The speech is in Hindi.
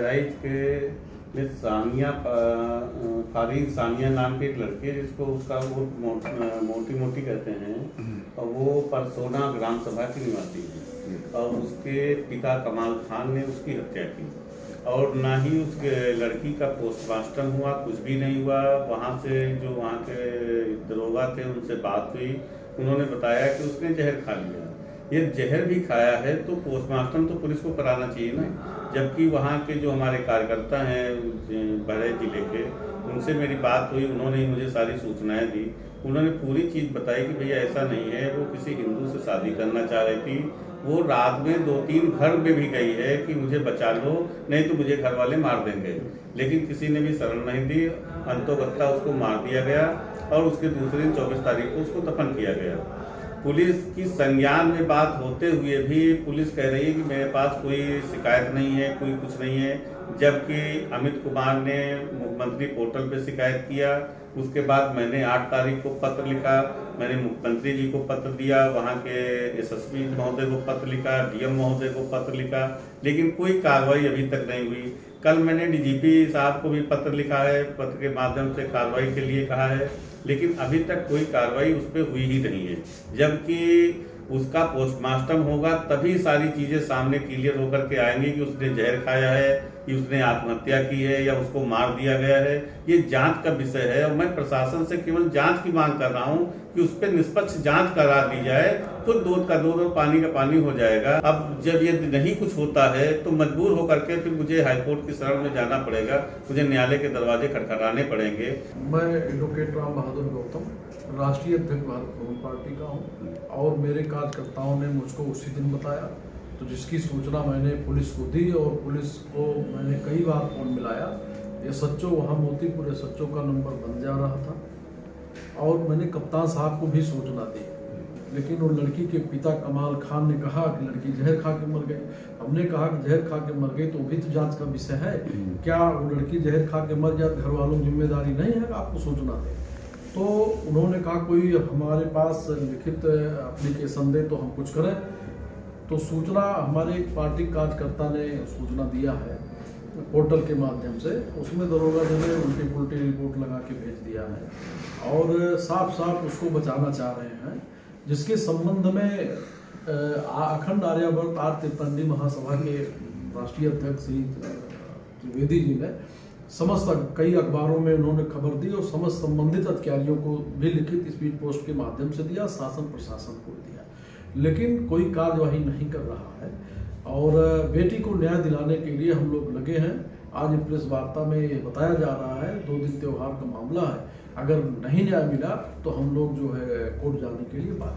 बहराइच के में सानिया फारीन सानिया नाम की एक लड़की है जिसको उसका वो मोटी मोटी कहते हैं और वो परसोना ग्राम सभा की निवासी है और उसके पिता कमाल खान ने उसकी हत्या की और ना ही उस लड़की का पोस्टमार्टम हुआ, कुछ भी नहीं हुआ। वहाँ से जो वहाँ के दरोगा थे उनसे बात हुई, उन्होंने बताया कि उसने जहर खा लिया। ये जहर भी खाया है तो पोस्टमार्टम तो पुलिस को कराना चाहिए ना, जबकि वहाँ के जो हमारे कार्यकर्ता हैं बहराइच जिले के, उनसे मेरी बात हुई, उन्होंने ही मुझे सारी सूचनाएं दी। उन्होंने पूरी चीज़ बताई कि भैया ऐसा नहीं है, वो किसी हिंदू से शादी करना चाह रही थी। वो रात में 2-3 घर में भी गई है कि मुझे बचा लो, नहीं तो मुझे घर वाले मार देंगे, लेकिन किसी ने भी शरण नहीं दी। अंतोगत्ता उसको मार दिया गया और उसके दूसरे दिन 24 तारीख को उसको दफन किया गया। पुलिस की संज्ञान में बात होते हुए भी पुलिस कह रही है कि मेरे पास कोई शिकायत नहीं है, कोई कुछ नहीं है, जबकि अमित कुमार ने मुख्यमंत्री पोर्टल पे शिकायत किया। उसके बाद मैंने 8 तारीख को पत्र लिखा, मैंने मुख्यमंत्री जी को पत्र दिया, वहाँ के एसएसपी महोदय को पत्र लिखा, डीएम महोदय को पत्र लिखा, लेकिन कोई कार्रवाई अभी तक नहीं हुई। कल मैंने डीजीपी साहब को भी पत्र लिखा है, पत्र के माध्यम से कार्रवाई के लिए कहा है, लेकिन अभी तक कोई कार्रवाई उस पर हुई ही नहीं है। जबकि उसका पोस्टमार्टम होगा तभी सारी चीज़ें सामने क्लियर होकर के आएंगी कि उसने जहर खाया है, कि उसने आत्महत्या की है या उसको मार दिया गया है। ये जांच का विषय है और मैं प्रशासन से केवल जांच की मांग कर रहा हूं कि उस पर निष्पक्ष जांच करा दी जाए, तो दूध का दूध और पानी का पानी हो जाएगा। अब जब ये नहीं कुछ होता है तो मजबूर होकर के फिर मुझे हाईकोर्ट की शरण में जाना पड़ेगा, मुझे न्यायालय के दरवाजे खटखटाने पड़ेंगे। मैं एडवोकेट राम बहादुर गौतम राष्ट्रीय अध्यक्ष भारत कम्युनिस्ट पार्टी का हूँ और मेरे कार्यकर्ताओं ने मुझको उसी दिन बताया, तो जिसकी सूचना मैंने पुलिस को दी और पुलिस को मैंने कई बार फोन मिलाया। एसएचओ वहाँ मोतीपुर एसएचओ का नंबर बंद जा रहा था और मैंने कप्तान साहब को भी सूचना दी, लेकिन वो लड़की के पिता कमाल खान ने कहा कि लड़की जहर खा के मर गई। हमने कहा कि जहर खा के मर गई तो भी तो जांच का विषय है, क्या वो लड़की जहर खा के मर जाए, घर वालों की जिम्मेदारी नहीं है आपको सूचना दे? तो उन्होंने कहा कोई हमारे पास लिखित एप्लीकेशन दे तो हम कुछ करें। तो सूचना हमारे एक पार्टी कार्यकर्ता ने सूचना दिया है पोर्टल के माध्यम से, उसमें दरोगा जी ने उल्टी पुल्टी रिपोर्ट लगा के भेज दिया है और साफ साफ उसको बचाना चाह रहे हैं, जिसके संबंध में अखंड आर्यावर्त आर्य तीर्थंडी महासभा के राष्ट्रीय अध्यक्ष श्री त्रिवेदी जी ने समस्त कई अखबारों में उन्होंने खबर दी और समस्त संबंधित अधिकारियों को भी लिखित स्पीड पोस्ट के माध्यम से दिया, शासन प्रशासन को दिया, लेकिन कोई कार्यवाही नहीं कर रहा है। और बेटी को न्याय दिलाने के लिए हम लोग लगे हैं। आज प्रेस वार्ता में ये बताया जा रहा है 2 दिन त्योहार का मामला है, अगर नहीं न्याय मिला तो हम लोग जो है कोर्ट जाने के लिए बात